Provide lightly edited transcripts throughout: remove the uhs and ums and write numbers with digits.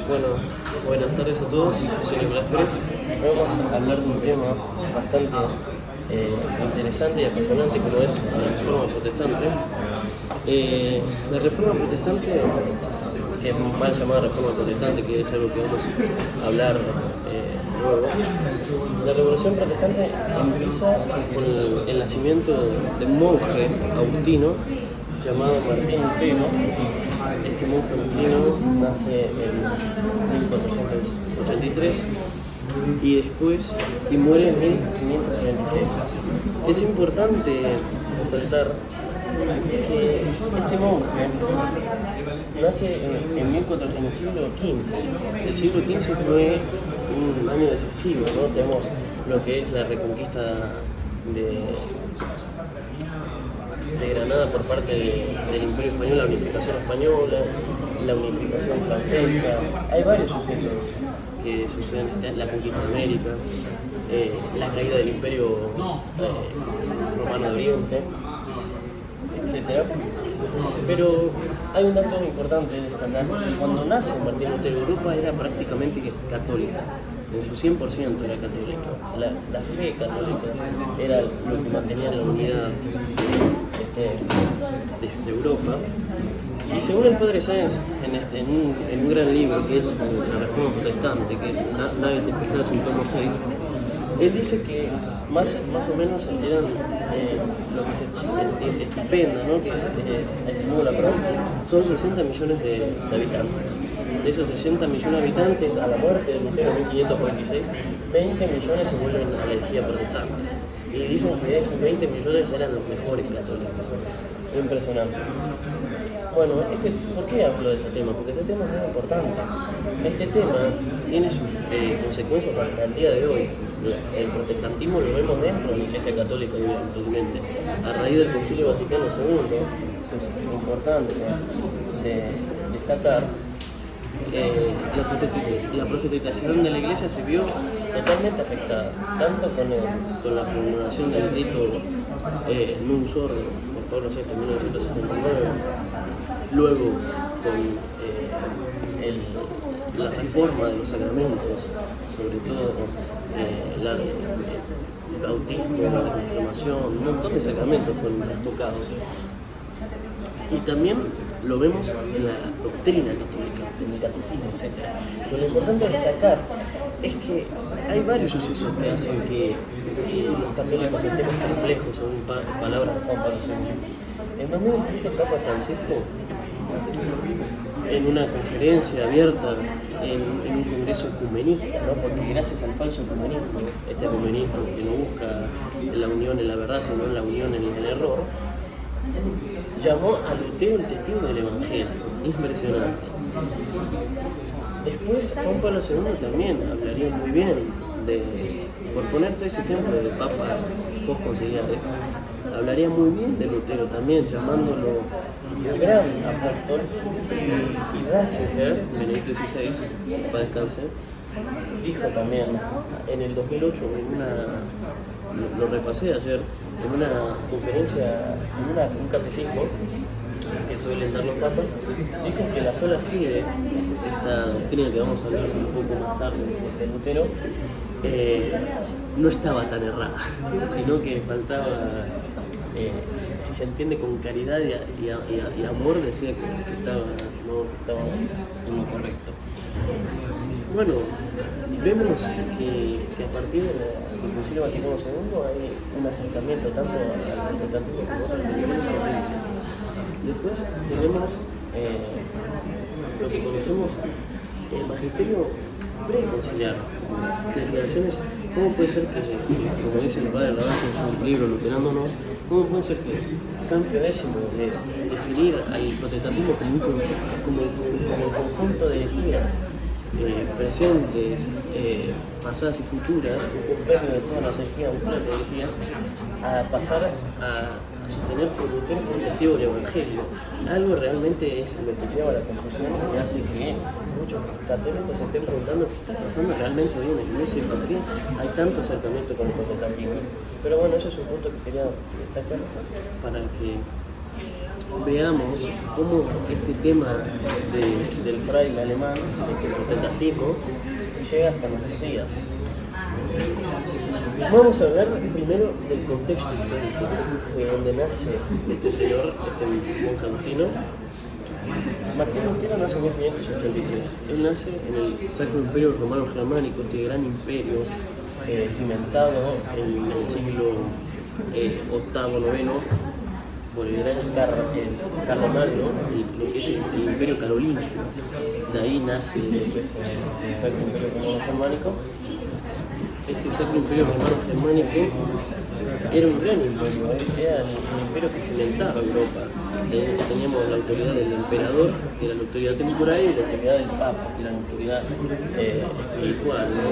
Bueno, buenas tardes a todos, soy Nicolás Pérez. Vamos a hablar de un tema bastante interesante y apasionante como es la Reforma Protestante. La Reforma Protestante, que es mal llamada Reforma Protestante, que es algo que vamos a hablar luego. La Revolución Protestante empieza con el nacimiento de un monje agustino llamado Martín Lutero. Este monje agustino nace en 1483 y muere en 1536. Es importante resaltar que este monje nace en el siglo XV. El siglo XV fue un año decisivo, ¿no? Tenemos lo que es la reconquista de Granada por parte del Imperio Español, la unificación española, la unificación francesa. Hay varios sucesos que suceden, la conquista de América, la caída del Imperio Romano de Oriente, etc. Pero hay un dato importante de destacar: cuando nace Martín Lutero, Europa era prácticamente católica. En su 100% era católica. La fe católica era lo que mantenía la unidad de Europa. Y según el padre Sáenz, en un gran libro que es la Reforma Protestante, que es Nave Tempestad, en tomo 6, él dice que más o menos eran lo que se estipenda, ¿no? Que estimó la prueba, son 60 millones de habitantes. De esos 60 millones de habitantes, a la muerte de Lutero en 1546, 20 millones se vuelven a la herejía protestante. Y dicen que de esos 20 millones eran los mejores católicos. Impresionante. Bueno, ¿por qué hablo de este tema? Porque este tema es muy importante. Este tema tiene sus consecuencias hasta el día de hoy. El protestantismo lo vemos dentro de la Iglesia Católica actualmente. A raíz del Concilio Vaticano II, es importante destacar, la protestantización de la Iglesia se vio totalmente afectada, tanto con la promulgación del rito Nunc Sordo por Pablo VI en 1969, luego con la reforma de los sacramentos, sobre todo el bautismo, la confirmación, un montón de sacramentos fueron trastocados. Y también lo vemos en la doctrina católica, en el catecismo, etc. Pero lo importante destacar es que hay varios sucesos que hacen que los católicos estemos complejos, según palabras de Juan Pablo II. En 2017 el Papa Francisco, en una conferencia abierta, en un congreso ecumenista, ¿no? Porque gracias al falso ecumenismo, este ecumenismo que no busca la unión en la verdad, sino la unión en el error, llamó a Lutero el testigo del Evangelio. Impresionante. Después Juan Pablo II también hablaría muy bien por poner tres ejemplos de papas postconciliares, hablaría muy bien de Lutero también, llamándolo un gran apóstol. Y Ratzinger, Benedicto XVI, para descanse, dijo también en el 2008, lo repasé ayer, en una conferencia, en un catecismo que suelen dar los papas, dijo que la sola fide, esta doctrina que vamos a hablar un poco más tarde de Lutero, no estaba tan errada, sino que faltaba, si se entiende con caridad y amor, decía que estaba en lo correcto. Bueno, vemos que a partir del Concilio Vaticano II hay un acercamiento tanto al protestantismo como a otras religiones católicas. Después tenemos lo que conocemos el magisterio preconciliar, declaraciones. ¿Cómo puede ser que, como dice el padre Rabás en su libro Luterándonos, cómo puede ser que San Pío X de definir al protestantismo como el conjunto de herejías presentes, pasadas y futuras, un compendio de todas las herejías, a pasar a sostener que Lutero fue un testigo del Evangelio? Algo realmente es lo que lleva a la confusión y hace que muchos católicos se estén preguntando qué está pasando realmente hoy en la Iglesia y por qué hay tanto acercamiento con el protestantismo. Pero bueno, ese es un punto que quería destacar para que veamos cómo este tema del fraile alemán, este protestantismo, llega hasta nuestros días. Vamos a hablar primero del contexto histórico de donde nace este señor, este monje agustino. Martín Lutero nace en 1583. Él nace en el Sacro Imperio Romano Germánico, este gran imperio cimentado en el siglo VIII, IX, por el gran Carlomagno, lo que es el Imperio Carolingio. De ahí nace el Sacro Imperio Romano Germánico. Este Sacro Imperio Romano Germánico era un gran imperio, era el imperio que cimentaba Europa. Teníamos la autoridad del emperador, que era la autoridad temporal, y la autoridad del papa, que era la autoridad espiritual, ¿no?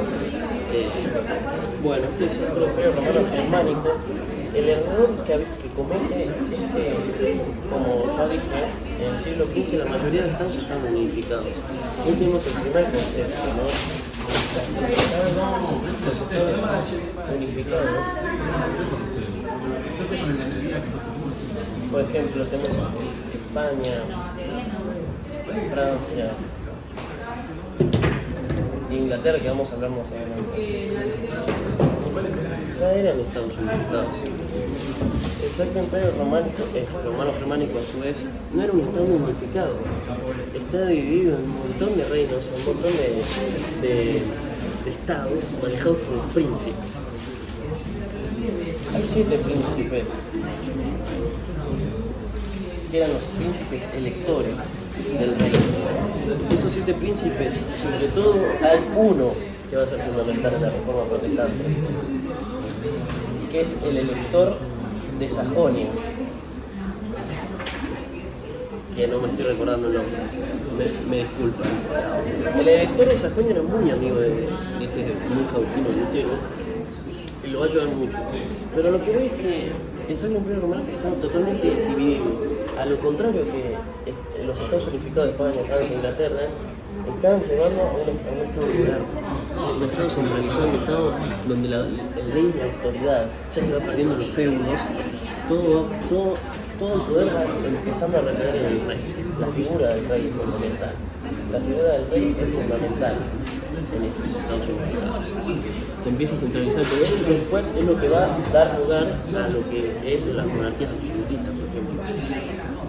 Bueno, este Sacro Imperio Romano Germánico, el error que comete como ya dije, en el siglo XV la mayoría de estados están unificados. Hoy tenemos el primer concepto, ¿no? Los estados unificados. Por ejemplo, tenemos España, Francia, Inglaterra, que vamos a hablar más adelante. Ya eran estados unificados. El Sacro Imperio Romano-Germánico, a su vez, no era un estado unificado. Está dividido en un montón de reinos, en un montón de estados manejados por los príncipes. Hay 7 príncipes, que eran los príncipes electores del reino. Esos 7 príncipes, sobre todo, hay uno que va a ser fundamental en la Reforma Protestante, que es el elector de Sajonia, que no me estoy recordando el nombre, me disculpan. El elector de Sajonia era muy amigo de este monje agustino Lutero y lo va a ayudar mucho. Pero lo que veo es que el Sacro Imperio Romano está totalmente dividido. A lo contrario que los estados unificados de España, Francia e Inglaterra estaban llevando a un estado moderno, un estado centralizado, un estado donde el rey y la autoridad ya se va perdiendo los feudos, todo el poder va empezando a recaer en el rey. La figura del rey es fundamental. La figura del rey es fundamental en estos estados unificados. Se empieza a centralizar el poder y después es lo que va a dar lugar a lo que es las monarquías absolutistas, por ejemplo.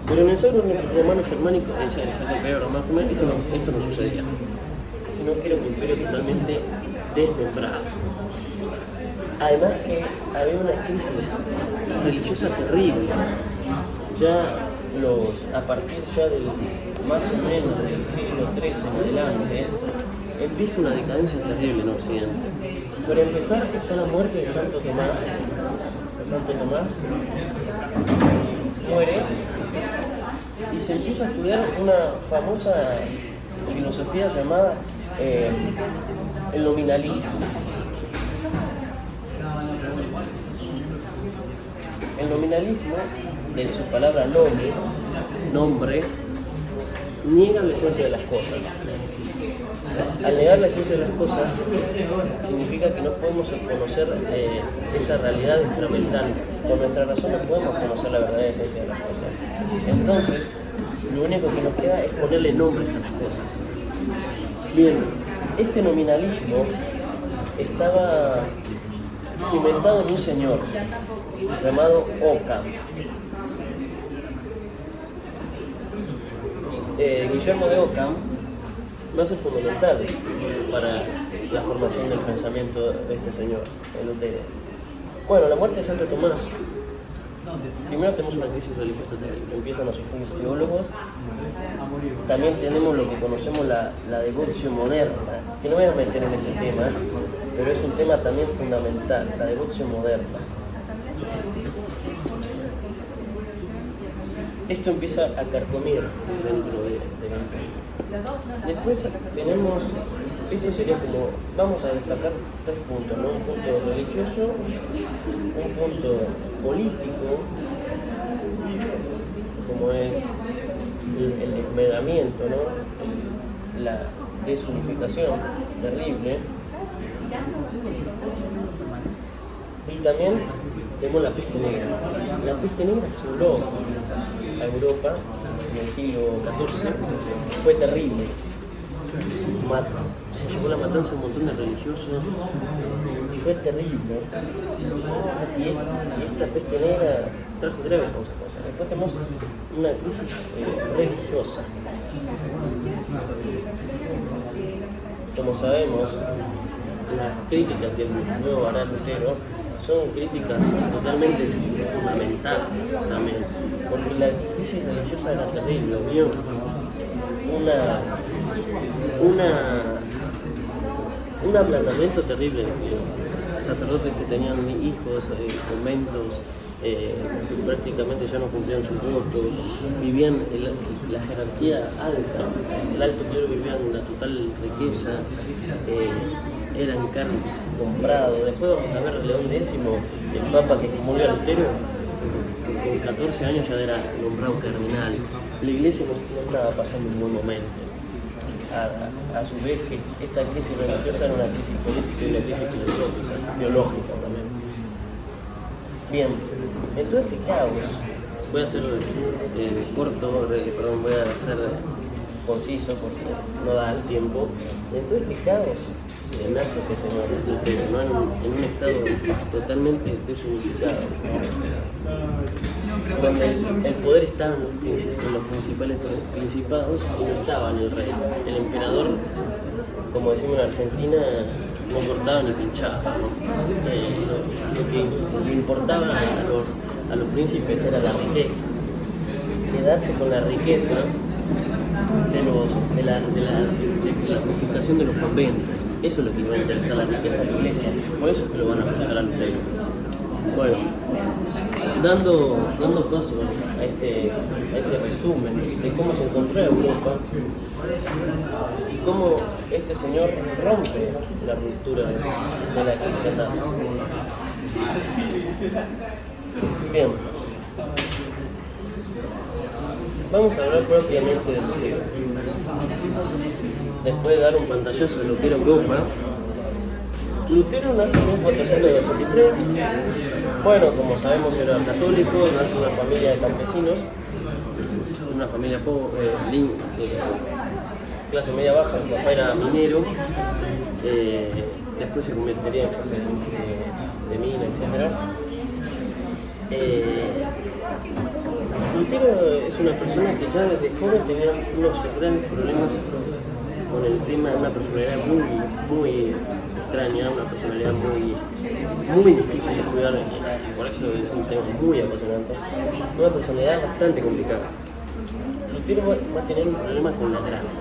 Pero en el Sacro Romano Germánico, en el Sacro Imperio Romano Germánico, esto no sucedía, sino que era un imperio totalmente desmembrado. Además que había una crisis religiosa terrible. Ya a partir ya del más o menos del siglo XIII en adelante, empieza una decadencia terrible en Occidente. Para empezar está la muerte de Santo Tomás. Santo Tomás muere y se empieza a estudiar una famosa filosofía llamada el nominalismo. El nominalismo, de su palabra nombre, niega la esencia de las cosas. Al negar la esencia de las cosas, significa que no podemos conocer esa realidad instrumental. Con nuestra razón no podemos conocer la verdadera esencia de las cosas. Entonces, lo único que nos queda es ponerle nombres a las cosas. Bien, este nominalismo estaba cimentado en un señor llamado Occam. Guillermo de Occam va a ser fundamental para la formación del pensamiento de este señor, el Lutero. Bueno, la muerte de Santo Tomás. Primero tenemos una crisis religiosa terrible, empiezan a surgir teólogos. También tenemos lo que conocemos la devoción moderna, que no voy a meter en ese tema, pero es un tema también fundamental, la devoción moderna. Esto empieza a carcomer dentro del imperio. Después tenemos, esto sería como, vamos a destacar 3 puntos, ¿no? Un punto religioso, un punto político, como es el desmembramiento, ¿no? La desunificación terrible. Y también tenemos la peste negra. La peste negra se sobró a Europa en el siglo XIV, fue terrible. Se llevó la matanza de un montón de religiosos, fue terrible. Y esta peste negra trajo graves consecuencias. Después tenemos una crisis religiosa. Como sabemos, las críticas del nuevo Barán Lutero son críticas totalmente fundamentales también, porque la crisis religiosa era terrible, vio un aplanamiento terrible de sacerdotes que tenían hijos, conventos, prácticamente ya no cumplían sus votos, vivían la jerarquía alta, el alto clero vivía en una total riqueza, eran cargos comprados. Después vamos a ver León X, el papa que murió a Lutero, con 14 años ya era nombrado cardenal. La iglesia no estaba pasando un buen momento. A su vez que esta crisis religiosa era una crisis política y una crisis filosófica, biológica también. Bien, en todo este caos, voy a ser corto, perdón, voy a ser conciso porque no da el tiempo. En todo este caos nace este señor Lutero, ¿no? en un estado totalmente desunificado, donde el poder estaba en los principales principados y no estaba en el rey. El emperador, como decimos en Argentina, no cortaba ni pinchaba, ¿no? Lo que le importaba a los príncipes era la riqueza, quedarse con la riqueza de la purificación de los conventos. Eso es lo que le va a interesar, la riqueza de la iglesia. Por eso es que lo van a apoyar a Lutero. Bueno, dando paso a este resumen de cómo se encontró Europa y cómo este señor rompe la ruptura de la cristiandad. Bien, vamos a hablar propiamente de Lutero. Después de dar un pantallazo de lo que era Europa, Lutero nace en 1483. Bueno, como sabemos, era católico, nace en una familia de campesinos, una familia pobre, clase media baja. Su papá era minero, después se convertiría en jefe de mina, etc. Lutero es una persona que ya desde joven tenía unos grandes problemas con el tema de una personalidad muy extraña, una personalidad muy difícil de estudiar, por eso es un tema muy apasionante, una personalidad bastante complicada. Lutero va a tener un problema con la gracia,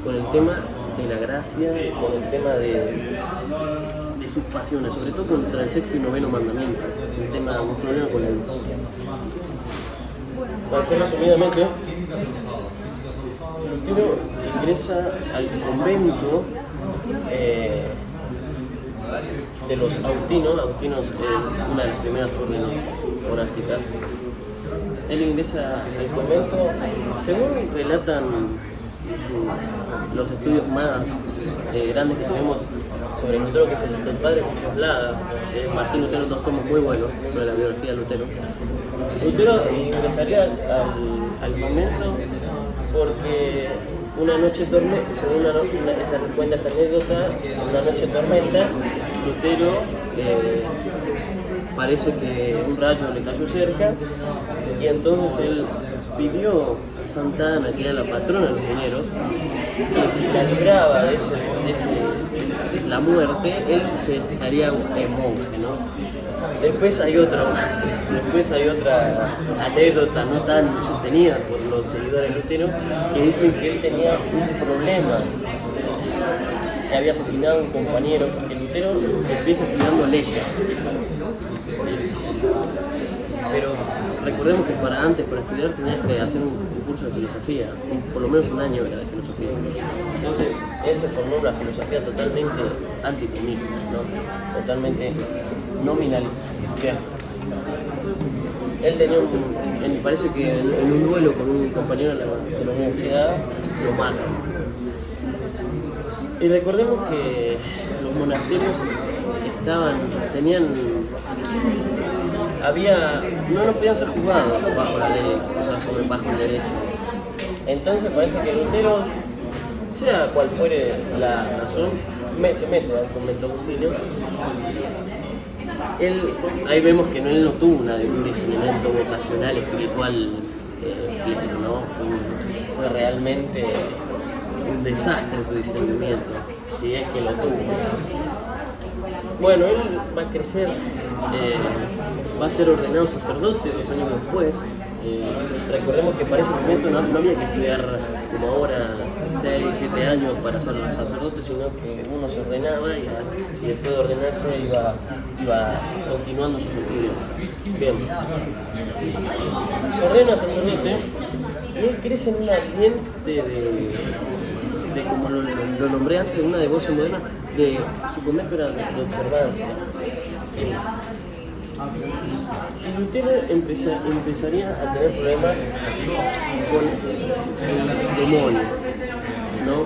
con el tema de la gracia, con el tema de sus pasiones, sobre todo contra el sexto y noveno mandamiento, un problema con la lujuria. Para hacer resumidamente, Lutero ingresa al convento de los Agustinos, una de las primeras órdenes monásticas. Él ingresa al convento, según relatan los estudios más grandes que tenemos sobre Lutero, que es el del padre Lada, Martín Lutero, dos tomos muy buenos sobre la biografía de Lutero. Lutero ingresaría al convento porque una noche tormenta, según cuenta esta anécdota, una noche tormenta, Lutero parece que un rayo le cayó cerca y entonces él pidió a Santa Ana, que era la patrona de los mineros, que si la libraba de la muerte, él se haría monje, ¿no? Después hay otra anécdota no tan sostenida por los seguidores de Lutero, que dicen que él tenía un problema, que había asesinado a un compañero, porque Lutero empieza estudiando leyes. Pero recordemos que para estudiar tenías que hacer un curso de filosofía, por lo menos un año era de filosofía. Entonces, él se formó una filosofía totalmente antitomista, ¿no? Totalmente nominalista. Él tenía parece que en un duelo con un compañero de la universidad lo matan. Y recordemos que los monasterios no podían ser juzgados bajo la ley, o sea, bajo el derecho. Entonces parece que Lutero, sea cual fuere la razón, se mete al convento agustino. Ahí vemos que él no tuvo un discernimiento vocacional, espiritual, ¿no? Fue realmente un desastre su discernimiento, si es que lo tuvo. Bueno, él va a crecer, va a ser ordenado sacerdote 2 años después. Recordemos que para ese momento no había que estudiar como ahora 6, 7 años para ser sacerdote, sino que uno se ordenaba y después de ordenarse iba continuando sus estudios. Bien, se ordena sacerdote y él crece en un ambiente de como lo nombré antes, de una devoción moderna, de su convento era de observancia. Y Lutero empezaría a tener problemas con el demonio, ¿no?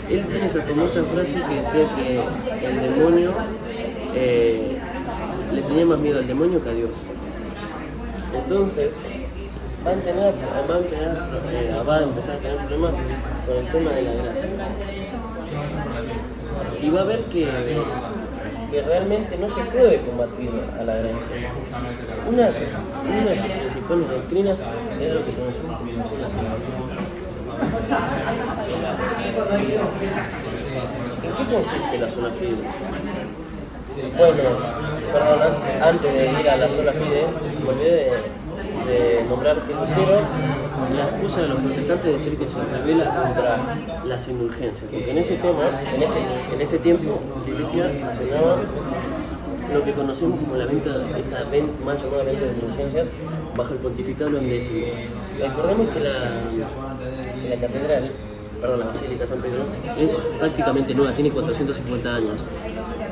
Él tiene esa famosa frase que decía que el demonio le tenía más miedo al demonio que a Dios. Entonces va a empezar a tener problemas con el tema de la gracia. Y va a ver que realmente no se puede combatir a la gracia. Una de sus principales doctrinas es lo que conocemos como la sola fide. ¿En qué consiste la sola fide? Bueno, perdón, antes de ir a la sola fide, me olvidé de nombrar que Lutero, la excusa de los protestantes es decir que se revela contra las indulgencias, porque en ese tiempo la Iglesia sanaba lo que conocemos como la venta, esta más llamada venta de indulgencias, bajo el pontificado León X. Recordemos que la catedral, la Basílica de San Pedro, es prácticamente nueva, tiene 450 años.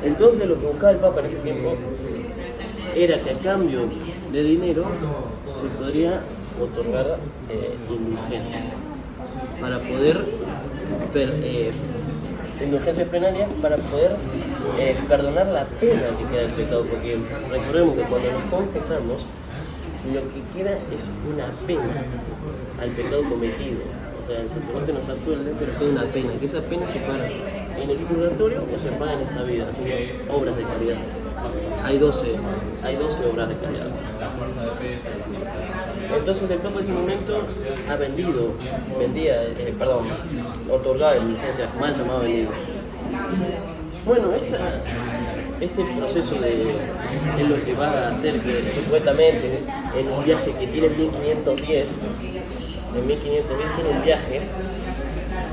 Entonces lo que buscaba el Papa en ese tiempo era que a cambio de dinero se podría otorgar indulgencias para poder indulgencias plenarias para poder perdonar la pena que queda del pecado, porque recordemos que cuando nos confesamos lo que queda es una pena al pecado cometido. O sea, el sacerdote nos absuelve, pero queda una pena, que esa pena se paga en el purgatorio o se paga en esta vida, haciendo obras de caridad. Hay 12 obras de caridad. Entonces el Papa en ese momento otorgaba indulgencias, mal llamado vendido. Bueno, este proceso es lo que va a hacer que supuestamente en un viaje que tiene en 1510 tiene un viaje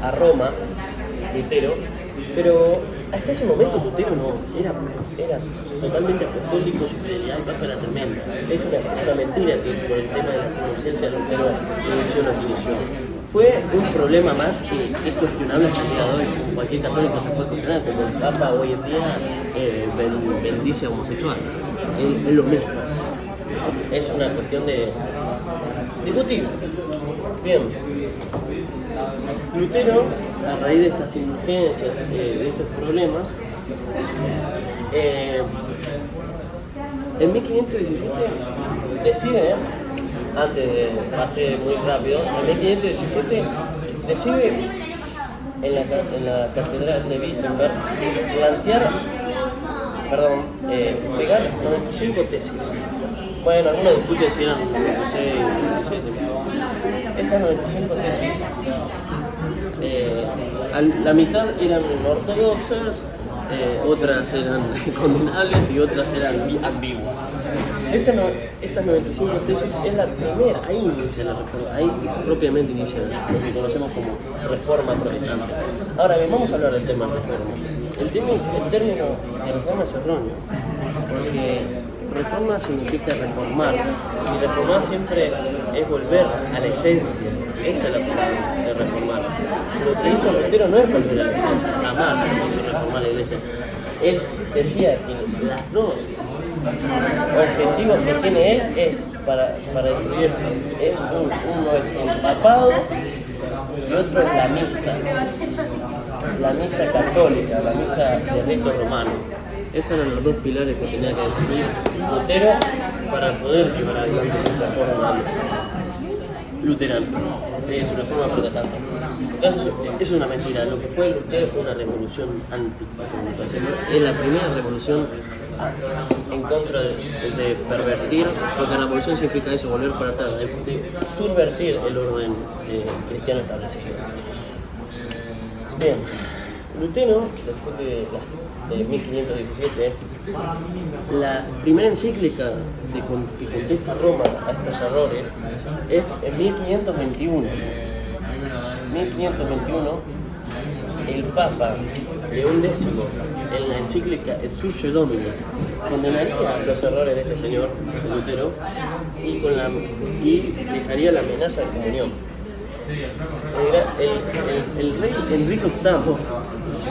a Roma, Lutero, pero hasta ese momento Lutero era totalmente apostólico, su fidelidad al Papa era tremenda. Es una mentira que por el tema de las indulgencias Lutero inició lo que inició. Fue un problema más que es cuestionable hasta el día de hoy, como cualquier católico se puede cuestionar, como el Papa hoy en día bendice a homosexuales. Es lo mismo. Es una cuestión de discutible. Bien. Lutero, a raíz de estas indulgencias, de estos problemas, en 1517 decide, pase muy rápido, en 1517 decide en la catedral de Wittenberg pegar 95 tesis. Bueno, algunos discuten si eran 96 o 97. Estas 95 tesis, la mitad eran ortodoxas, otras eran condenables y otras eran ambiguas. Estas 95 tesis es la primera, ahí inicia la reforma, ahí propiamente inicia lo que conocemos como reforma protestante. Ahora bien, vamos a hablar del tema reforma. El término de reforma es erróneo, porque reforma significa reformar, y reformar siempre es volver a la esencia. Esa es la palabra de reformar. Lo que hizo Lutero no es volver a la esencia, jamás hizo reformar la iglesia. Él decía que las dos objetivos que tiene él es para destruir uno es el papado y otro es la misa católica, la misa de rito romano. Esos eran los dos pilares que tenía que definir Lutero para poder llevar adelante su reforma luterana, su reforma protestante. Entonces, es una mentira. Lo que fue Lutero fue una revolución anticatólica. Es la primera revolución en contra de pervertir, porque la revolución significa eso, volver para atrás, de subvertir el orden cristiano establecido. Bien, Lutero, después de 1517, la primera encíclica que contesta Roma a estos errores es en 1521. 1521, el Papa León X, en la encíclica Et Surge Domini, condenaría los errores de este señor, de Lutero, y dejaría la amenaza de comunión. El rey Enrique VIII,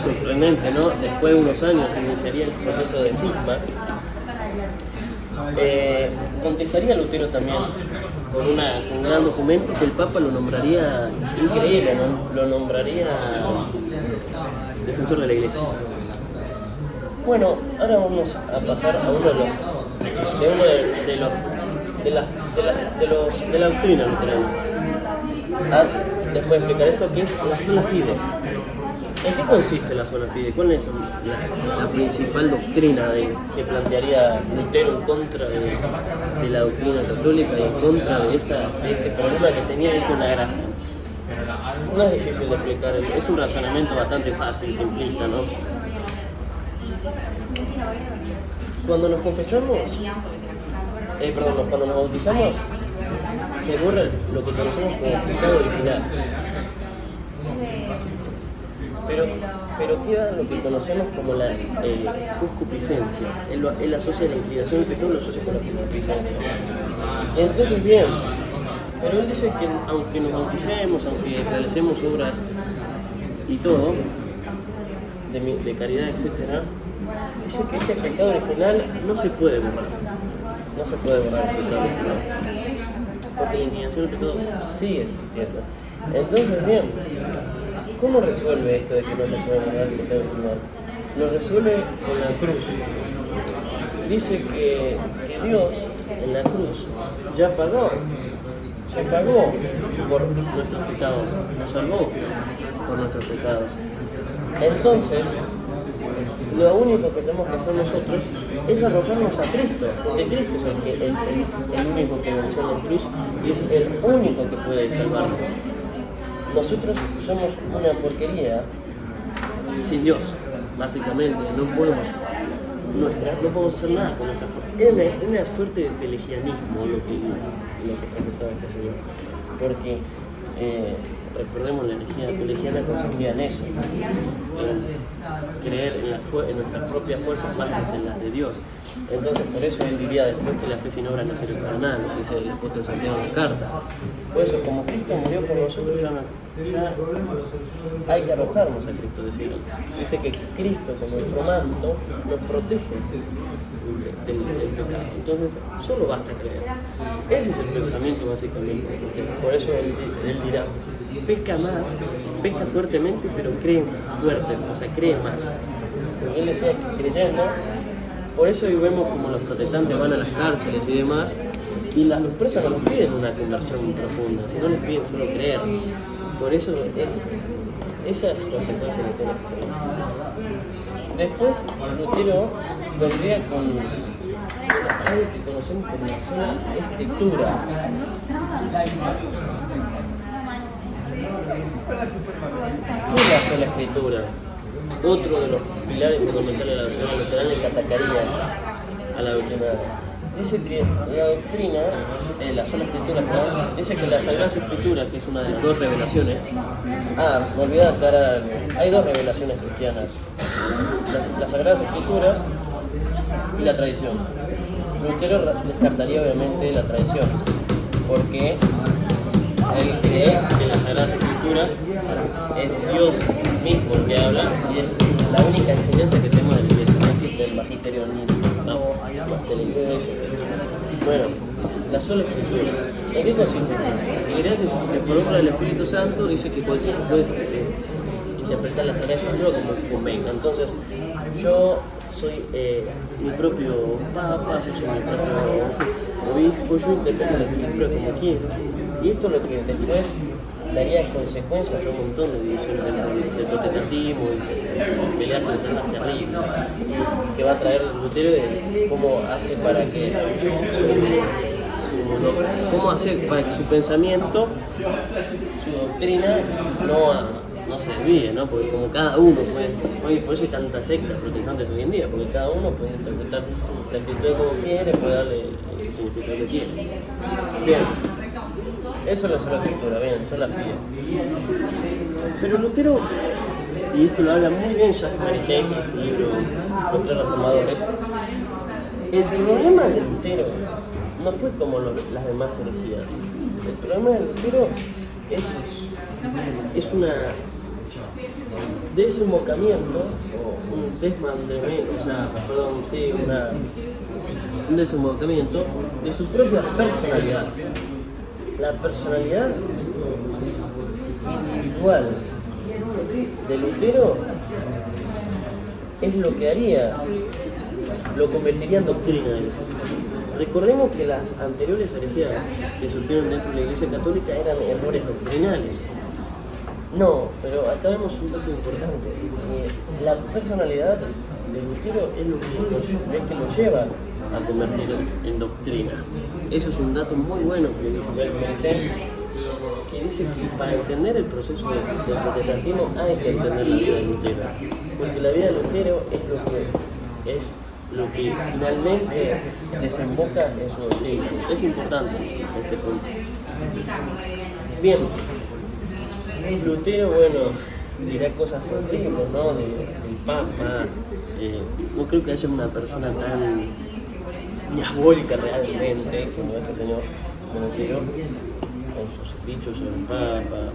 sorprendente, ¿no? Después de unos años iniciaría el proceso de cisma. Contestaría a Lutero también con un gran documento que el Papa lo nombraría increíble, ¿no? Lo nombraría defensor de la Iglesia. Bueno, ahora vamos a pasar a uno de la doctrina luterana. Después de explicar esto, que es la sola fide. ¿En qué consiste la sola fide? ¿Cuál es la principal doctrina que plantearía Lutero en contra de la doctrina católica y en contra de este problema que tenía ahí con la gracia? No es difícil de explicar, es un razonamiento bastante fácil, simplista, ¿no? Cuando nos confesamos, cuando nos bautizamos, se borra lo que conocemos como pecado original. Pero queda lo que conocemos como la concupiscencia. Él asocia la inclinación del pecado, lo asocia con la concupiscencia. Entonces, bien, pero él dice que aunque nos bauticemos, aunque realicemos obras y todo, de caridad, etc., dice que este pecado original no se puede borrar. No se puede borrar el pecado original, porque la inclinación del pecado sigue existiendo. Entonces, bien, ¿cómo resuelve esto de que no se puede borrar el pecado original? Lo resuelve con la cruz. Dice que Dios en la cruz ya pagó. Se pagó por nuestros pecados, nos salvó por nuestros pecados. Entonces, lo único que tenemos que hacer nosotros es arrojarnos a Cristo, porque Cristo es el único que venció en la cruz y es el único que puede salvarnos. Nosotros somos una porquería sin Dios, básicamente, no podemos hacer nada con nuestra fuerza. Es una suerte de pelagianismo lo que profesaba este señor, porque recordemos, la energía pelagiana consistía en eso, en creer en nuestras propias fuerzas más que en las de Dios. Entonces, por eso él diría después que la fe sin obras no sirve para nada, lo que dice el apóstol Santiago en la carta. Por eso, como Cristo murió por nosotros, ya hay que arrojarnos a Cristo. Dice que Cristo, con nuestro manto, nos protege del pecado. Entonces, solo basta creer. Ese es el pensamiento básicamente. Por eso él dirá, peca fuertemente, pero cree fuerte, o sea, cree más. Porque él decía que creyendo, por eso hoy vemos como los protestantes van a las cárceles y demás, y los presos no les piden una conversión profunda, sino les piden solo creer. Por eso esa es la consecuencia de Lutero. Después Lutero vendría con algo que conocemos como la sola escritura. ¿Qué es la sola escritura? Otro de los pilares fundamentales de la doctrina luterana que atacaría a la doctrina. Dice que la doctrina, la sola escritura, dice que las Sagradas Escrituras, que es una de las dos revelaciones, me olvidé de aclarar algo. Hay dos revelaciones cristianas, las Sagradas Escrituras y la tradición. Lutero descartaría obviamente la tradición, porque él cree que en las Sagradas Escrituras es Dios mismo el que habla y es la única enseñanza que tenemos de la Iglesia. No existe el magisterio ni de la Iglesia. Bueno, la sola Escritura. ¿En qué consiste? La Iglesia dice que por obra del Espíritu Santo dice que cualquiera puede interpretar la Sagrada Escritura como convenga. Entonces, yo soy mi propio papa, yo soy mi propio obispo, yo interpreto la escritura como quiero. Y esto es lo que después daría consecuencias a un montón de divisiones del protestantismo y peleas internas terribles que va a traer Lutero de cómo hace para que su pensamiento, su doctrina no se desvíe, ¿no? Porque como cada uno puede, por eso hay tantas sectas protestantes hoy en día, porque cada uno puede interpretar la escritura como quiere, puede darle el significado que quiere. Bien, eso es la sola escritura, bien, sola fide. Pero Lutero, y esto lo habla muy bien Jacques Maritain en su libro Los Tres Reformadores, el problema de Lutero no fue como las demás herejías. El problema de Lutero es una desembocamiento o un desmandamiento, un desembocamiento de su propia personalidad. La personalidad individual de Lutero es lo que haría, lo convertiría en doctrina. Recordemos que las anteriores herejías que surgieron dentro de la Iglesia Católica eran errores doctrinales. No, pero acá vemos un dato importante. La personalidad de Lutero es lo que lo lleva a convertir en doctrina. Eso es un dato muy bueno que dice Maritain, que dice que para entender el proceso del protestantismo hay que entender la vida de Lutero. Porque la vida de Lutero es lo que finalmente desemboca en su doctrina. Es importante este punto. Bien, Lutero, dirá cosas horribles, ¿no? Del Papa. No creo que haya una persona tan diabólica realmente como este señor Lutero, con sus dichos sobre el Papa,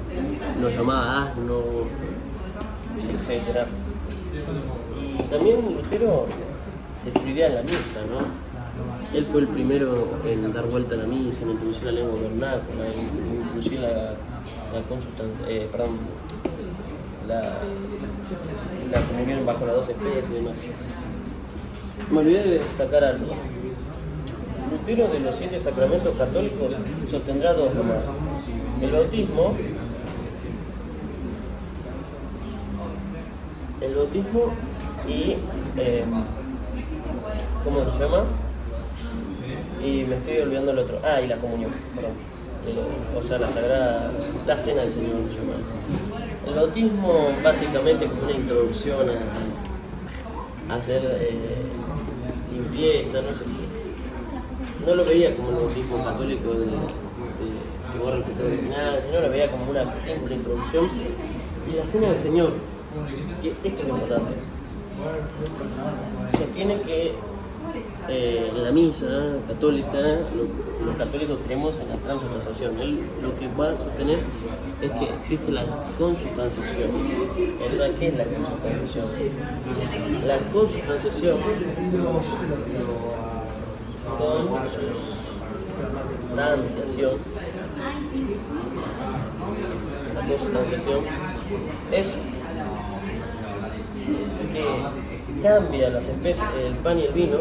lo llamaba asno, etc. Y también Lutero escribía en la misa, ¿no? Él fue el primero en dar vuelta a la misa, en introducir la lengua vernácula, en introducir la comunión bajo las 12 especies y demás. Me olvidé de destacar algo. Lutero, de los 7 sacramentos católicos, sostendrá 2 nomás: el bautismo y ¿cómo se llama? Y me estoy olvidando el otro. Y la comunión, perdón. La cena del Señor se llama. El bautismo básicamente como una introducción a hacer limpieza, no sé. No lo veía como un bautismo católico que borra el pecado original, sino lo veía como una simple introducción. Y la cena del Señor, que esto es lo importante, sostiene que en la misa católica, los católicos creemos en la transubstanciación. Él lo que va a sostener es que existe la consubstanciación. O sea, ¿qué es la consubstanciación? La consubstanciación, es que cambia las especies, el pan y el vino,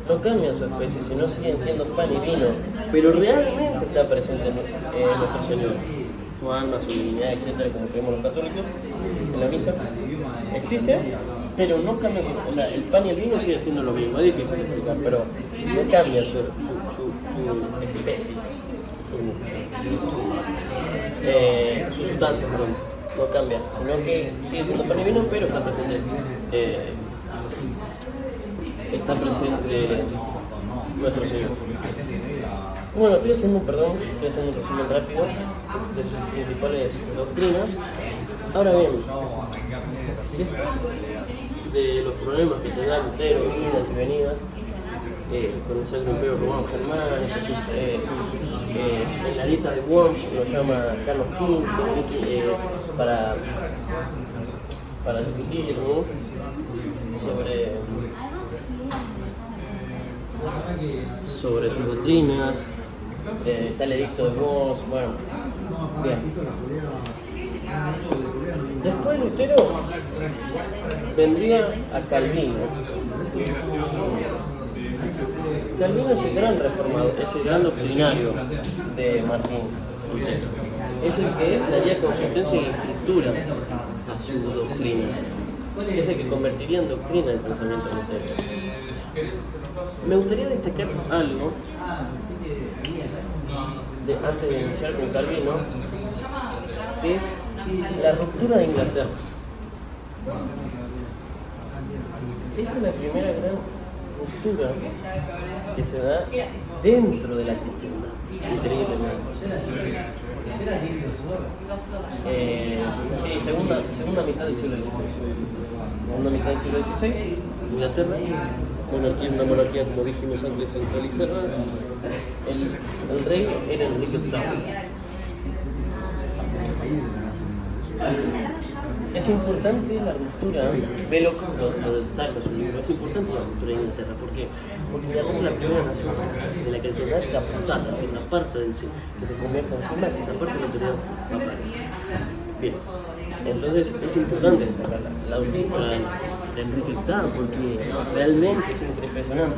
no cambian su especie, sino siguen siendo pan y vino, pero realmente está presente en nuestro Señor. Su alma, su divinidad, etcétera, como creemos los católicos, en la misa, existe, pero no cambia o sea, el pan y el vino sigue siendo lo mismo. Es difícil de explicar, pero no cambia su especie, su sustancia, perdón. No cambia, sino que sigue siendo pan y vino, pero está presente nuestro Señor. Bueno, estoy haciendo un resumen rápido de sus principales doctrinas. Ahora bien, después de los problemas que tendrá Lutero, idas y venidas, con el Sacro Imperio Romano Germánico, en la dieta de Worms lo llama Carlos V para discutir, ¿no? sobre sus doctrinas. Está el edicto de Worms, bueno, bien. Después Lutero vendría a Calvino. Calvino es el gran reformador, es el gran doctrinario de Martín Lutero. Es el que daría consistencia y estructura a su doctrina. Es el que convertiría en doctrina el pensamiento de Lutero. Me gustaría destacar algo antes de iniciar con Calvino, que es la ruptura de Inglaterra. Esta es la primera gran ruptura que se da dentro de la cristiandad, increíblemente. Sí, segunda mitad del siglo XVI. Segunda mitad del siglo XVI, Inglaterra, una monarquía, como dijimos antes, centralizada. El rey era Enrique VIII. Es importante la ruptura, Belloc lo destaca en su libro, es importante la ruptura de Inglaterra. ¿Por qué? Porque Inglaterra es la primera nación de la cristiandad caputata, que se aparta del sí, que se convierte en sima, que se aparta de la autoridad papal. Bien, entonces es importante destacar la ruptura de Enrique VIII, porque realmente es impresionante.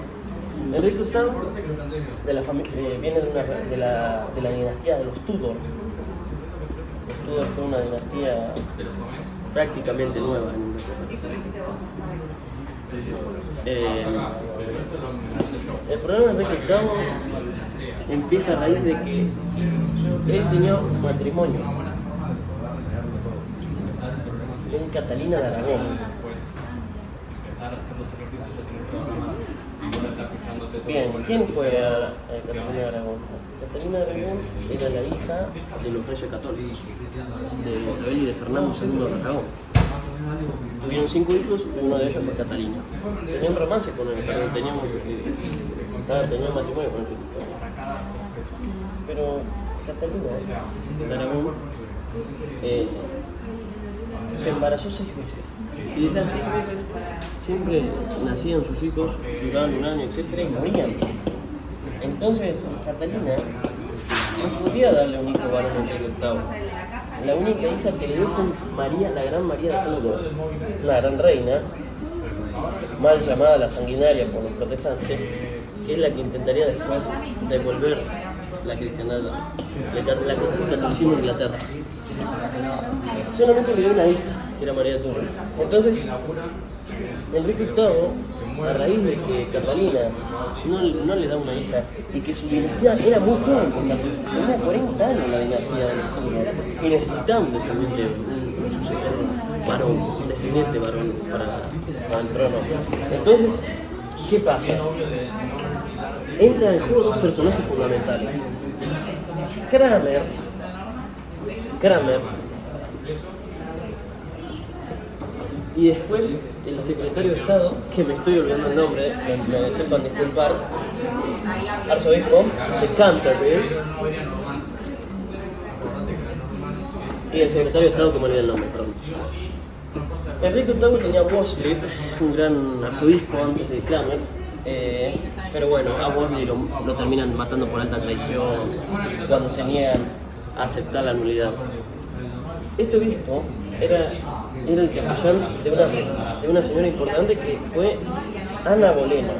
Enrique VIII viene de la dinastía de los Tudor. Los Tudor fue una dinastía prácticamente nueva en Inglaterra. El problema de Enrique VIII empieza a raíz de que él tenía un matrimonio con Catalina de Aragón. Bien, ¿quién fue a Catalina de Aragón? Catalina de Aragón era la hija de los reyes católicos, de Isabel y de Fernando II de Aragón. Tuvieron 5 hijos y uno de ellos fue Catalina. Tenía un romance con él, pero tenía un matrimonio con él. Pero Catalina de Aragón se embarazó 6 veces. Y de esas 6 veces siempre nacían sus hijos, duraban un año, etc. y morían. Entonces Catalina no podía darle un hijo varón a Enrique VIII. La única hija que le dio fue María, la gran María de Tudor, una gran reina, mal llamada la sanguinaria por los protestantes, que es la que intentaría después devolver la cristiandad, el catolicismo en Inglaterra. Solamente le dio una hija, que era María de Tudor. Entonces, Enrique VIII, a raíz de que Catalina no le da una hija y que su dinastía era muy joven, tenía 40 años la dinastía de los Tudor, y necesitaba un descendiente, un sucesor varón, un descendiente varón para el trono. Entonces, ¿qué pasa? Entran en juego 2 personajes fundamentales. Cranmer y después el secretario de Estado, que me estoy olvidando el nombre, me sepan disculpar, arzobispo de Canterbury, y el secretario de Estado, que me olvidé el nombre, perdón. Enrique VIII tenía a Wolsey, un gran arzobispo antes de Cranmer, pero bueno, a Wolsey lo terminan matando por alta traición cuando se niegan a aceptar la nulidad. Este obispo era el capellán de una señora importante que fue Ana Bolena.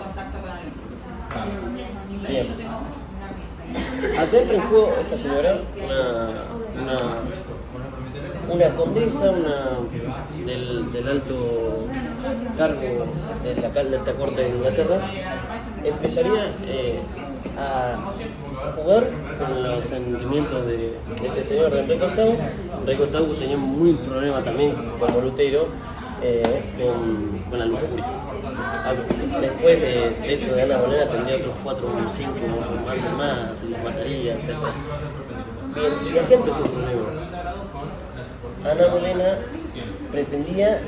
Bien. Acá entra en juego esta señora, una condesa, del alto cargo de la alta corte de Inglaterra, empezaría a jugar con los sentimientos de este señor Enrique VIII. Enrique VIII tenía muy problema también, como Lutero, con la lujuria. Después de hecho de Ana Bolena tendría otros 4 o 5 romances más, y los mataría, etc. Bien, y acá empezó el problema. Ana Bolena pretendía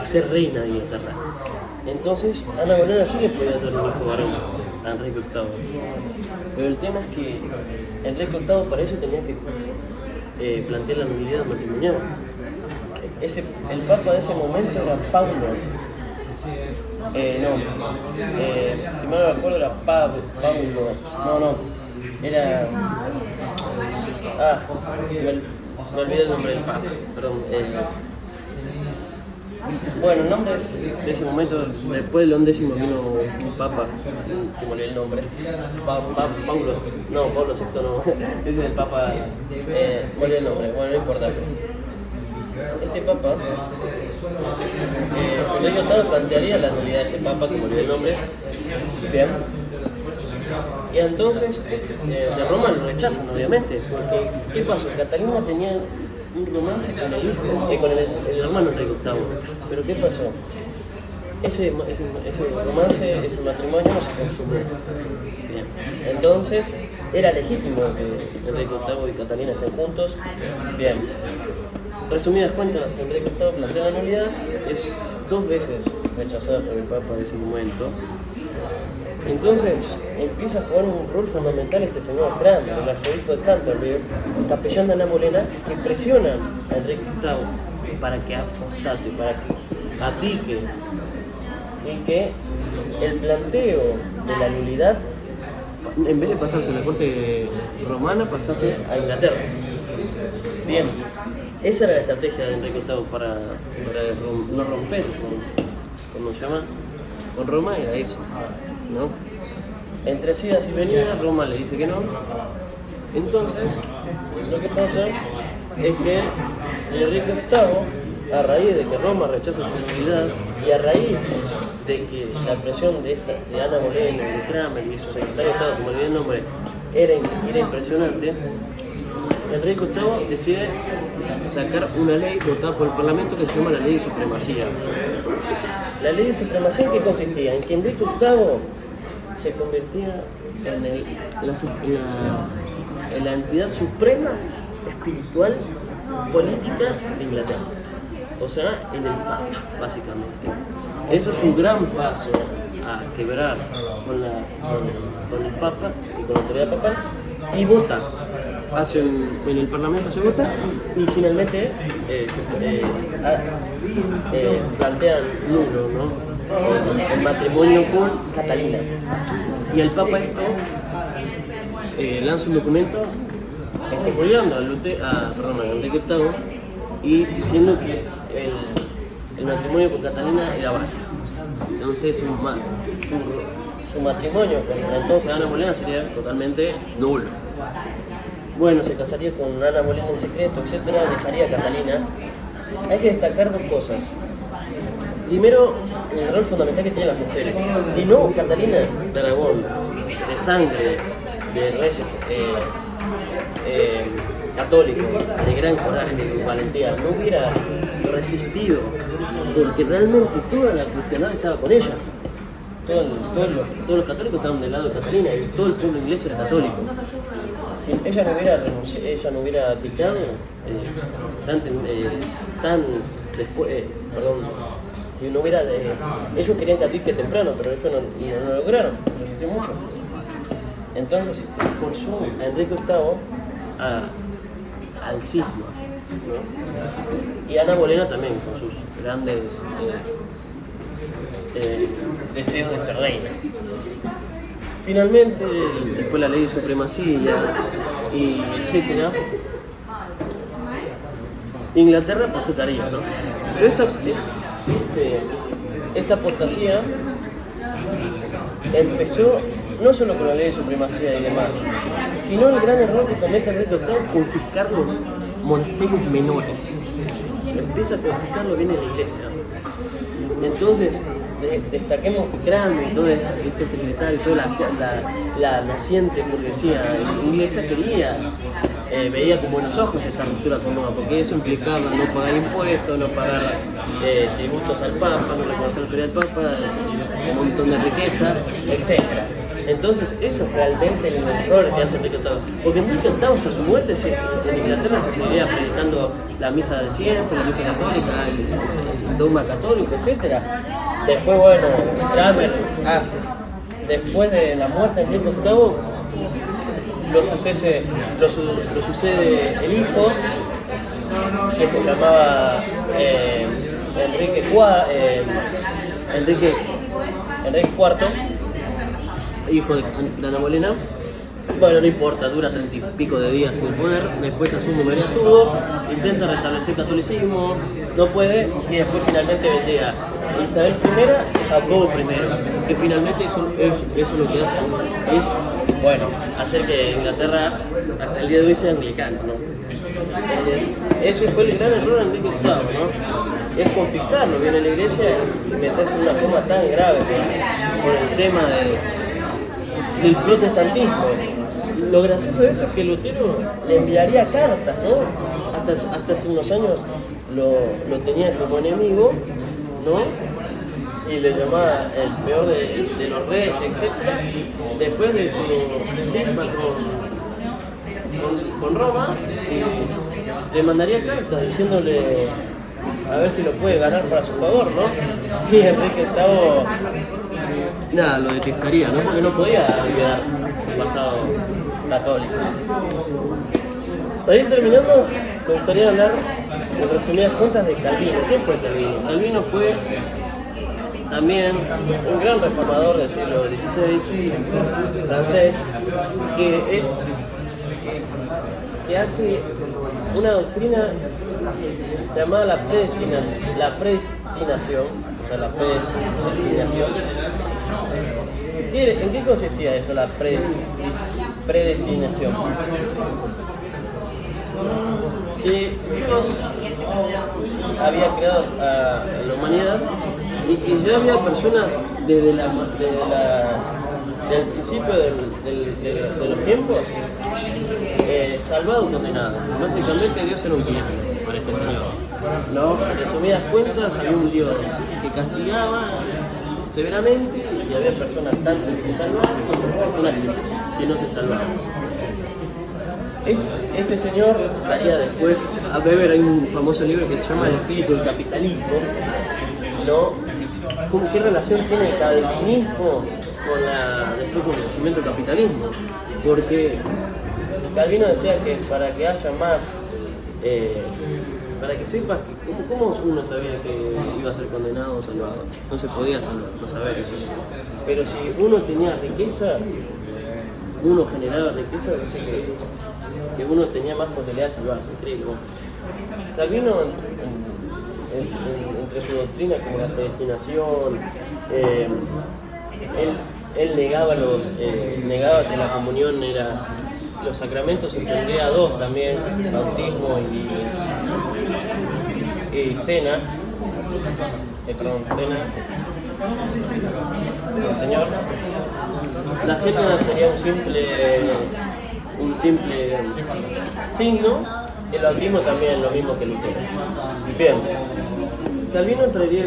ser reina de Inglaterra. Entonces, Ana Bolena sí le podía dar un hijo varón a Enrique VIII. Pero el tema es que Enrique VIII para eso tenía que plantear la nulidad matrimonial. El papa de ese momento era Paulo. Si mal no recuerdo era Paulo. Me olvidé el nombre del Papa, perdón. Bueno, el nombre es, de ese momento, después de León X vino un Papa, que me olvidé el nombre. Paulo, no, Pablo VI no, ese es el Papa, me olvidé el nombre, bueno, no importa. Este Papa, Enrique VIII plantearía la nulidad de este Papa, que me olvidé el nombre. Bien. Y entonces de Roma lo rechazan, obviamente, porque ¿qué pasó? Catalina tenía un romance con el hijo, con el hermano Enrique VIII. Pero ¿qué pasó? Ese romance, ese matrimonio no se consumó. Bien. Entonces era legítimo que Enrique VIII y Catalina estén juntos. Bien. Resumidas cuentas, Enrique VIII plantea la nulidad, es 2 veces rechazada por el Papa de ese momento. Entonces empieza a jugar un rol fundamental este señor Cranmer, el arzobispo de Canterbury, capellán de Ana Bolena, que presionan a Enrique VIII para que apostate, para que abdique, y que el planteo de la nulidad, en vez de pasarse a la corte romana, pasase a Inglaterra. Bien, esa era la estrategia de Enrique VIII para no romper ¿cómo se llama? Con Roma, era eso, ¿no? Entre idas y venidas, Roma le dice que no. Entonces, lo que pasa es que Enrique VIII, a raíz de que Roma rechaza su nulidad y a raíz de que la presión de Ana Bolena, de Cranmer y su secretario de Estado, como olvidé el nombre, era impresionante, Enrique VIII decide sacar una ley votada por el Parlamento que se llama la Ley de Supremacía. La Ley de Supremacía, ¿en qué consistía? En que Enrique VIII se convertía en la entidad suprema, espiritual, política de Inglaterra. O sea, en el Papa, básicamente. Esto es un gran paso a quebrar con el Papa y con la autoridad papal, y vota. En el Parlamento se vota y finalmente plantean nulo, ¿no? El matrimonio con Catalina. Y el Papa esto lanza un documento expropiando a Enrique VIII y diciendo que el matrimonio con Catalina era válido. Entonces su matrimonio con entonces Ana Bolena sería totalmente nulo. Bueno, se casaría con Ana Bolena en secreto, etc. Dejaría a Catalina. Hay que destacar 2 cosas. Primero, el rol fundamental que tienen las mujeres. Si no, Catalina de Aragón, de sangre, de reyes católicos, de gran coraje y valentía, no hubiera resistido, porque realmente toda la cristiandad estaba con ella. Todos los católicos estaban del lado de Catalina y todo el pueblo inglés era católico. Si ella no hubiera renunciado, ella no hubiera abdicado, si no hubiera, ellos querían que abdique temprano, pero ellos no lo lograron, resistió mucho. Entonces forzó a Enrique VIII al cisma, ¿no? Y Ana Bolena también, con sus grandes deseos de ser reina. Finalmente, después la ley de supremacía y etcétera, Inglaterra apostataría, ¿no? Pero esta apostasía empezó no solo con la ley de supremacía y demás, sino el gran error que comete Enrique VIII es confiscar los monasterios menores. Empieza a confiscarlo bien en la iglesia. Entonces, destaquemos que Cranmer y todo este secretario, toda la naciente burguesía inglesa veía con buenos ojos esta ruptura con Roma, porque eso implicaba no pagar impuestos, no pagar tributos al Papa, no reconocer la autoridad del Papa, un montón de riqueza, etc. Entonces, eso es realmente el error que hace Enrique VIII. Porque Enrique VIII, hasta su muerte, en Inglaterra se seguía predicando la misa de siempre, la misa católica, el dogma católico, etc. Después, bueno, Cranmer hace. Después de la muerte de Enrique VIII, lo sucede el hijo, que se llamaba Enrique IV, hijo de Ana Bolena, Bueno, no importa, dura 30 y pico de días en el poder, después asume María Tudor, intenta restablecer el catolicismo, no puede, y después finalmente vendría Isabel I y Jacobo I, que finalmente eso lo que hace es, bueno, hacer que Inglaterra hasta el día de hoy sea anglicana, ¿no? Ese fue el gran error de Enrique VIII, ¿no? Es confiscarlo, viene la iglesia y meterse en una forma tan grave por el tema del protestantismo. Lo gracioso de esto es que Lutero le enviaría cartas, ¿no? Hasta hace unos años lo tenía como enemigo, ¿no? Y le llamaba el peor de los reyes, etc. Después de su cisma con Roma, le mandaría cartas diciéndole a ver si lo puede ganar para su favor, ¿no? Y Enrique VIII, nada, lo detestaría, ¿no? Porque no podía olvidar su pasado católico. Para ir terminando, me gustaría hablar, en resumidas cuentas, de Calvino. ¿Quién fue Calvino? Calvino fue también un gran reformador del siglo XVI, francés, que hace una doctrina llamada la predestinación, o sea, la predestinación. ¿En qué consistía esto, la predestinación? Que Dios había creado a la humanidad y que ya había personas desde del principio de los tiempos salvado o condenado. Básicamente Dios era un tirano para este señor, ¿no? En resumidas cuentas, había un Dios que castigaba severamente y había personas tanto que se salvaban como personas que no se salvaban. Este señor daría después a Weber, hay un famoso libro que se llama El espíritu del capitalismo, ¿no? ¿Qué relación tiene el calvinismo después con el surgimiento del capitalismo? Porque Calvino decía que para que haya más, para que sepas cómo uno sabía que iba a ser condenado o salvado, no se podía no saber eso. Pero si uno tenía riqueza, uno generaba riqueza, dice que uno tenía más posibilidad de salvarse, increíble. Calvino, entre su doctrina como la predestinación, él negaba que la comunión los sacramentos se entendía a dos también, bautismo y cena, cena del Señor. La cena sería un simple signo, el bautismo también lo mismo que Lutero. Bien, Calvino traería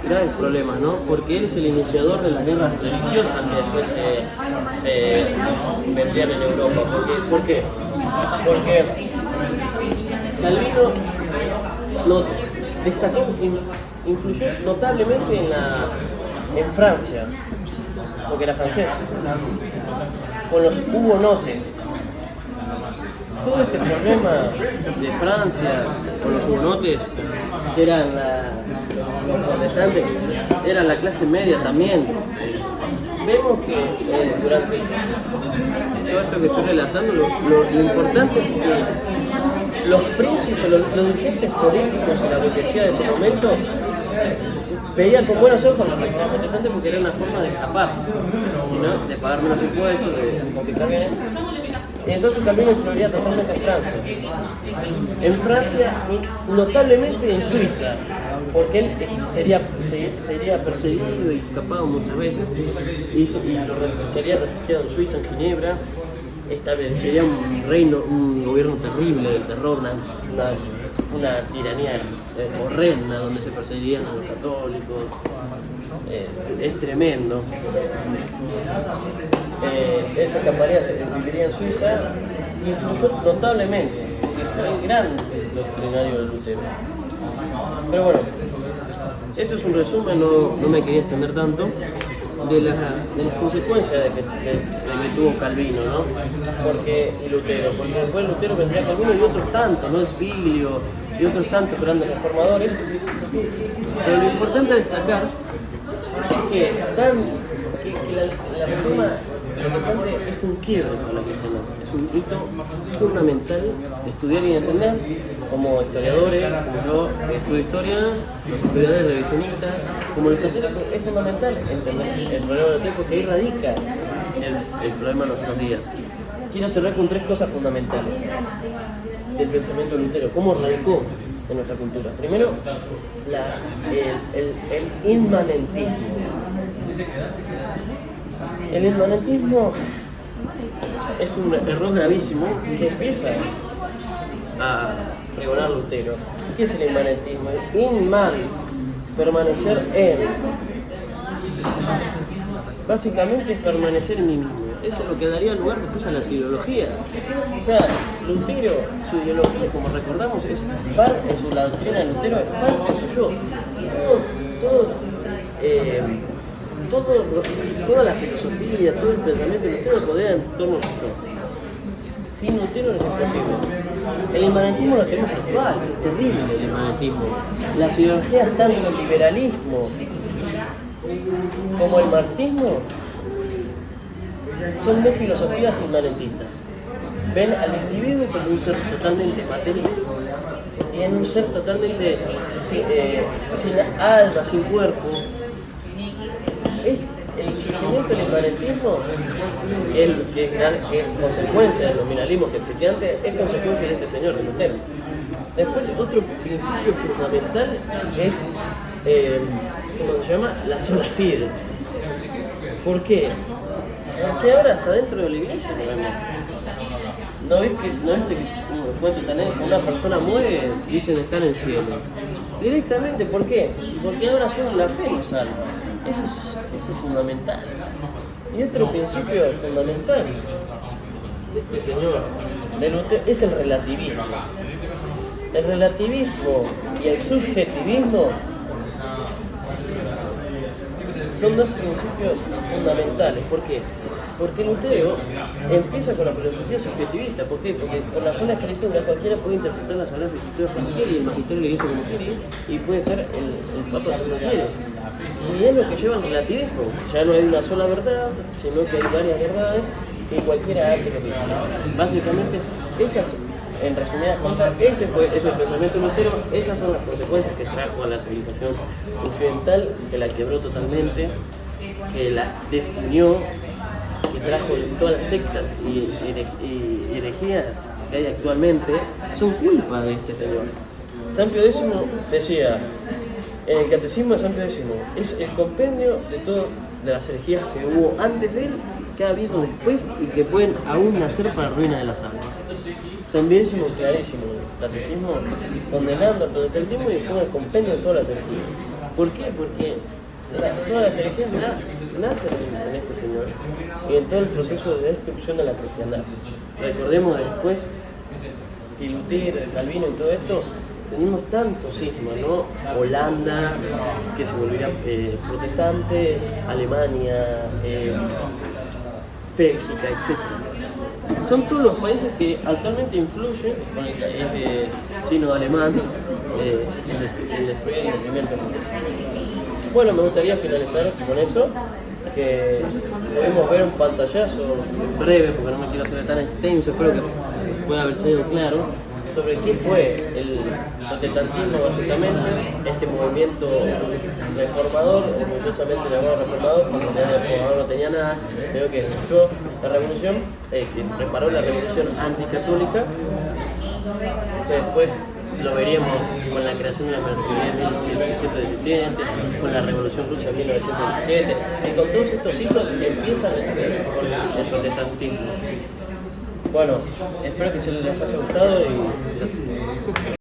graves problemas, ¿no? Porque él es el iniciador de las guerras religiosas que después se vendrían en Europa. ¿Por qué? Porque Calvino influyó notablemente en Francia, porque era francés, con los hugonotes. Todo este problema de Francia con los hugonotes, que eran los protestantes, eran la clase media también. Vemos que durante todo esto que estoy relatando, lo importante es que los príncipes, los dirigentes políticos en la burguesía de ese momento veían con buenos ojos la reforma protestante porque era una forma de escaparse, ¿no? De pagar menos impuestos, de conquistar bien. Y entonces Calvino influiría totalmente en Francia. En Francia, notablemente en Suiza, porque él sería perseguido y escapado muchas veces, y sería refugiado en Suiza, en Ginebra. Establecería un gobierno terrible del terror, una tiranía horrenda donde se perseguirían a los católicos. Es tremendo. Él se escaparía, viviría en Suiza, y influyó notablemente, porque fue el gran doctrinario de Lutero. Pero bueno, esto es un resumen, no me quería extender tanto, de las consecuencias de que tuvo Calvino, ¿no? Y Lutero, porque después de Lutero vendría Calvino y otros tantos, ¿no? Sviglio y otros tantos grandes reformadores. Pero lo importante a destacar es que la reforma protestante es un quiebre para la cristiandad, es un hito fundamental de estudiar y entender como historiadores, como yo estudio historia, los historiadores revisionistas, como los católicos, es fundamental entender el problema del tiempo, que ahí radica el problema de nuestros días. Quiero cerrar con 3 cosas fundamentales del pensamiento de Lutero, cómo radicó en nuestra cultura. Primero, el inmanentismo. El inmanentismo es un error gravísimo que empieza a pregonar Lutero. ¿Qué es el inmanentismo? Inman, permanecer en. Básicamente es permanecer en mí mismo. Eso es lo que daría lugar después a las ideologías. O sea, Lutero, su ideología, como recordamos, es parte, su la doctrina de Lutero es parte de su yo. Toda la filosofía, todo el pensamiento de Lutero rodea en torno a su yo. Sin Lutero es imposible. El inmanentismo lo tenemos actual, es terrible el inmanentismo. Las ideologías, tanto el liberalismo como el marxismo, son 2 filosofías inmanentistas. Ven al individuo como un ser totalmente material y en un ser totalmente sin alma, sin cuerpo. El surgimiento del inmanentismo, que es consecuencia del nominalismo que expliqué antes, es consecuencia de este señor, de Lutero. Después, otro principio fundamental es, ¿cómo se llama? La sola fide. ¿Por qué? Porque ahora hasta dentro de la iglesia lo vemos. ¿No viste que cuento tan una persona muere, dicen estar en el cielo? Directamente, ¿por qué? Porque ahora solo la fe nos salva. Eso es fundamental. Y otro principio fundamental de este señor, de Lutero, es el relativismo. El relativismo y el subjetivismo son 2 principios fundamentales. ¿Por qué? Porque Lutero empieza con la filosofía subjetivista. ¿Por qué? Porque con la sola escritura cualquiera puede interpretar las Sagradas Escrituras como quiere y el magisterio de la iglesia como quiere y puede ser el papa que uno quiere. Y es lo que lleva al relativismo. Ya no hay una sola verdad, sino que hay varias verdades y cualquiera hace lo que quiere. Básicamente, esas, en resumidas cuentas, ese es el pensamiento de Lutero. Esas son las consecuencias que trajo a la civilización occidental, que la quebró totalmente, que la desunió, que trajo todas las sectas y herejías que hay actualmente, son culpa de este señor. San Pío X decía, en el Catecismo de San Pío X, es el compendio de las herejías que hubo antes de él, que ha habido después y que pueden aún nacer para ruina de las almas. San Pío X, clarísimo, el Catecismo condenando al protestantismo y diciendo el compendio de todas las herejías. ¿Por qué? Porque todas las herejías nacen en este señor y en todo el proceso de destrucción de la cristiandad. Recordemos después que Lutero, Calvino y todo esto, tenemos tantos sismos, ¿no? Holanda, que se volvería protestante, Alemania, Bélgica, etc. Son todos los países que actualmente influyen con este sínodo alemán en destruir el entendimiento de la iglesia. Bueno, me gustaría finalizar con eso, que podemos ver un pantallazo breve, porque no me quiero hacer tan extenso, espero que pueda haber sido claro, sobre qué fue el protestantismo básicamente, este movimiento reformador, orgullosamente llamado reformador, cuando se llama reformador no tenía nada, creo que luchó la revolución, que preparó la revolución anticatólica, que después lo veríamos con la creación de la masonería en 1717, con la revolución rusa en 1917, y con todos estos hitos que empiezan el protestantismo. Bueno, espero que se les haya gustado y